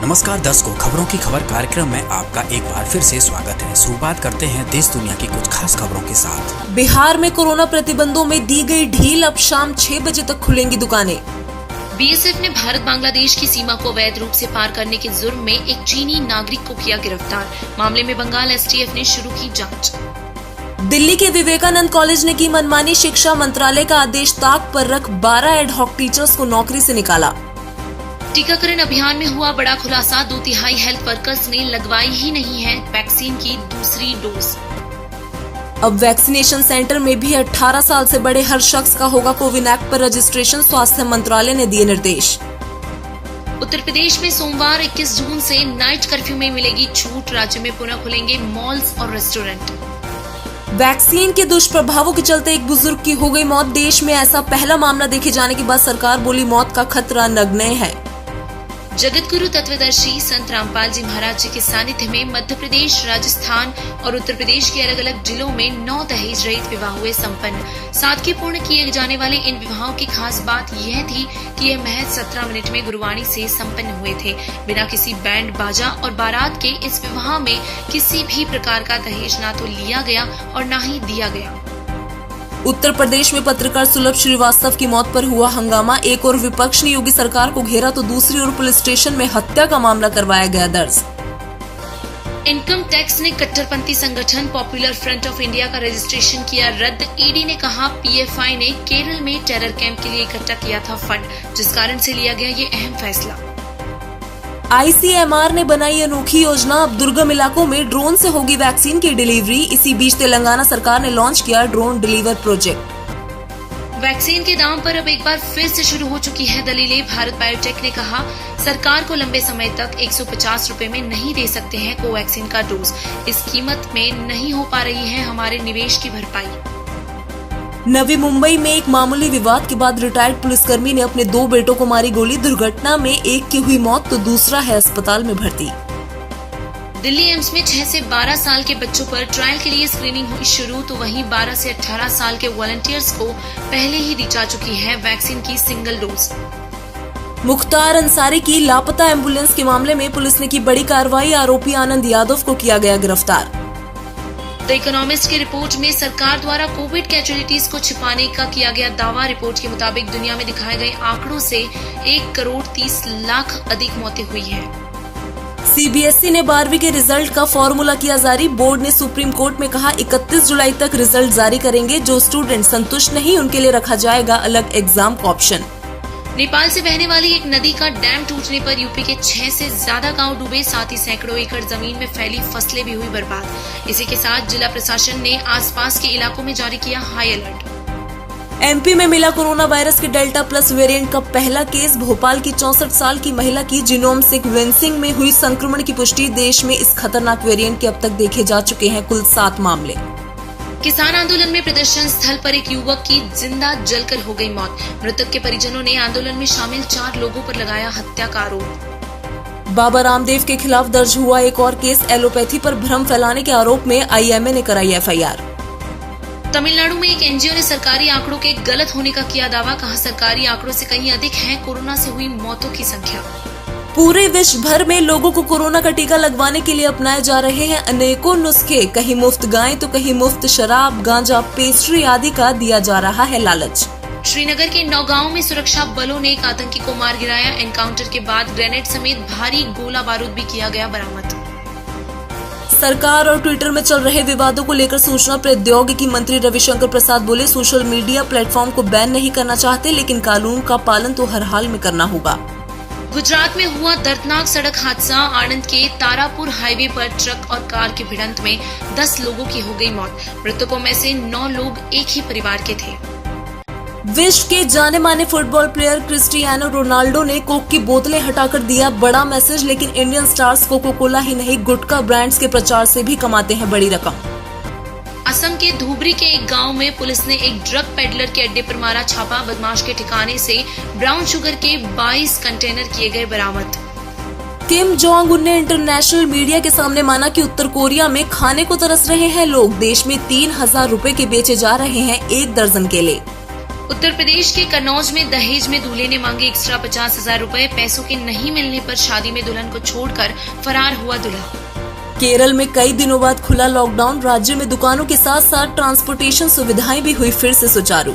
नमस्कार दर्शकों, खबरों की खबर कार्यक्रम में आपका एक बार फिर से स्वागत है। शुरुआत करते हैं देश दुनिया की कुछ खास खबरों के साथ। बिहार में कोरोना प्रतिबंधों में दी गई ढील, अब शाम 6 बजे तक खुलेंगी दुकानें। बीएसएफ ने भारत बांग्लादेश की सीमा को अवैध रूप से पार करने के जुर्म में एक चीनी नागरिक को किया गिरफ्तार। मामले में बंगाल एसटीएफ ने शुरू की जांच। दिल्ली के विवेकानंद कॉलेज ने की मनमानी, शिक्षा मंत्रालय का आदेश ताक पर रख 12 एडहॉक टीचर्स को नौकरी से निकाला। टीकाकरण अभियान में हुआ बड़ा खुलासा, 2/3 हेल्थ वर्कर्स ने लगवाई ही नहीं है वैक्सीन की दूसरी डोज। अब वैक्सीनेशन सेंटर में भी 18 साल से बड़े हर शख्स का होगा कोविन एक्ट पर रजिस्ट्रेशन, स्वास्थ्य मंत्रालय ने दिए निर्देश। उत्तर प्रदेश में सोमवार 21 जून से नाइट कर्फ्यू में मिलेगी छूट, राज्य में पुनः खुलेंगे मॉल्स और रेस्टोरेंट। वैक्सीन के दुष्प्रभावों के चलते एक बुजुर्ग की हो गई मौत। देश में ऐसा पहला मामला देखे जाने के बाद सरकार बोली मौत का खतरा नगण्य है। जगत गुरु तत्वदर्शी संत रामपाल जी महाराज जी के सानिध्य में मध्य प्रदेश, राजस्थान और उत्तर प्रदेश के अलग अलग जिलों में 9 दहेज रहित विवाह हुए संपन्न। सादगीपूर्ण किए जाने वाले इन विवाहों की खास बात यह थी कि यह महज 17 मिनट में गुरुवाणी से संपन्न हुए थे। बिना किसी बैंड बाजा और बारात के इस विवाह में किसी भी प्रकार का दहेज ना तो लिया गया और ना ही दिया गया। उत्तर प्रदेश में पत्रकार सुलभ श्रीवास्तव की मौत पर हुआ हंगामा। एक और विपक्ष ने योगी सरकार को घेरा तो दूसरी ओर पुलिस स्टेशन में हत्या का मामला करवाया गया दर्ज। इनकम टैक्स ने कट्टरपंथी संगठन पॉपुलर फ्रंट ऑफ इंडिया का रजिस्ट्रेशन किया रद्द। ईडी ने कहा पीएफआई ने केरल में टेरर कैंप के लिए इकट्ठा किया था फंड, जिस कारण से लिया गया ये अहम फैसला। आईसीएमआर ने बनाई अनोखी योजना, अब दुर्गम इलाकों में ड्रोन से होगी वैक्सीन की डिलीवरी। इसी बीच तेलंगाना सरकार ने लॉन्च किया ड्रोन डिलीवर प्रोजेक्ट। वैक्सीन के दाम पर अब एक बार फिर से शुरू हो चुकी है दलीलें। भारत बायोटेक ने कहा सरकार को लंबे समय तक 150 रुपए में नहीं दे सकते हैं कोवैक्सीन का डोज। इस कीमत में नहीं हो पा रही है हमारे निवेश की भरपाई। नवी मुंबई में एक मामूली विवाद के बाद रिटायर्ड पुलिसकर्मी ने अपने 2 बेटों को मारी गोली। दुर्घटना में एक की हुई मौत तो दूसरा है अस्पताल में भर्ती। दिल्ली एम्स में 6 से 12 साल के बच्चों पर ट्रायल के लिए स्क्रीनिंग हुई शुरू, तो वहीं 12 से 18 साल के वॉलंटियर्स को पहले ही दी जा चुकी है वैक्सीन की सिंगल डोज। मुख्तार अंसारी की लापता एम्बुलेंस के मामले में पुलिस ने की बड़ी कार्रवाई। आरोपी आनंद यादव को किया गया गिरफ्तार। द इकोनॉमिस्ट की रिपोर्ट में सरकार द्वारा कोविड कैजुअलिटीज को छिपाने का किया गया दावा। रिपोर्ट के मुताबिक दुनिया में दिखाए गए आंकड़ों से 1 करोड़ 30 लाख अधिक मौतें हुई हैं। सीबीएसई ने 12वीं के रिजल्ट का फॉर्मूला किया जारी। बोर्ड ने सुप्रीम कोर्ट में कहा 31 जुलाई तक रिजल्ट जारी करेंगे। जो स्टूडेंट संतुष्ट नहीं उनके लिए रखा जाएगा अलग एग्जाम का ऑप्शन। नेपाल से बहने वाली एक नदी का डैम टूटने पर यूपी के 6 से ज्यादा गांव डूबे, साथ ही सैकड़ों एकड़ जमीन में फैली फसलें भी हुई बर्बाद। इसी के साथ जिला प्रशासन ने आसपास के इलाकों में जारी किया हाई अलर्ट। एमपी में मिला कोरोना वायरस के डेल्टा प्लस वेरिएंट का पहला केस। भोपाल की 64 साल की महिला की जीनोम सीक्वेंसिंग में हुई संक्रमण की पुष्टि। देश में इस खतरनाक वेरिएंट के अब तक देखे जा चुके हैं कुल 7 मामले। किसान आंदोलन में प्रदर्शन स्थल पर एक युवक की जिंदा जलकर हो गई मौत। मृतक के परिजनों ने आंदोलन में शामिल 4 लोगों पर लगाया हत्या का आरोप। बाबा रामदेव के खिलाफ दर्ज हुआ एक और केस। एलोपैथी पर भ्रम फैलाने के आरोप में आईएमए ने कराई एफआईआर। तमिलनाडु में एक एनजीओ ने सरकारी आंकड़ों के गलत होने का किया दावा। कहा सरकारी आंकड़ों से कहीं अधिक है कोरोना से हुई मौतों की संख्या। पूरे विश्व भर में लोगों को कोरोना का टीका लगवाने के लिए अपनाए जा रहे हैं अनेकों नुस्खे। कहीं मुफ्त गायें तो कहीं मुफ्त शराब, गांजा, पेस्ट्री आदि का दिया जा रहा है लालच। श्रीनगर के नौगांव में सुरक्षा बलों ने एक आतंकी को मार गिराया। एनकाउंटर के बाद ग्रेनेड समेत भारी गोला बारूद भी किया गया बरामद। सरकार और ट्विटर में चल रहे विवादों को लेकर सूचना प्रौद्योगिकी मंत्री रविशंकर प्रसाद बोले सोशल मीडिया प्लेटफॉर्म को बैन नहीं करना चाहते, लेकिन कानून का पालन तो हर हाल में करना होगा। गुजरात में हुआ दर्दनाक सड़क हादसा। आणंद के तारापुर हाईवे पर ट्रक और कार की भिड़ंत में 10 लोगों की हो गई मौत। मृतकों में से 9 लोग एक ही परिवार के थे। विश्व के जाने माने फुटबॉल प्लेयर क्रिस्टियानो रोनाल्डो ने कोक की बोतलें हटाकर दिया बड़ा मैसेज। लेकिन इंडियन स्टार्स कोको कोला ही नहीं गुटखा ब्रांड्स के प्रचार से भी कमाते हैं बड़ी रकम। असम के धुबरी के एक गांव में पुलिस ने एक ड्रग पेडलर के अड्डे पर मारा छापा। बदमाश के ठिकाने से ब्राउन शुगर के 22 कंटेनर किए गए बरामद। किम जोंग उन ने इंटरनेशनल मीडिया के सामने माना कि उत्तर कोरिया में खाने को तरस रहे हैं लोग। देश में 3000 रुपए के बेचे जा रहे हैं 1 दर्जन केले। उत्तर प्रदेश के कन्नौज में दहेज में दूल्हे ने मांगे एक्स्ट्रा 50,000 रुपए। पैसों के नहीं मिलने पर शादी में दुल्हन को छोड़कर फरार हुआ दूल्हा। केरल में कई दिनों बाद खुला लॉकडाउन, राज्य में दुकानों के साथ साथ ट्रांसपोर्टेशन सुविधाएं भी हुई फिर से सुचारू।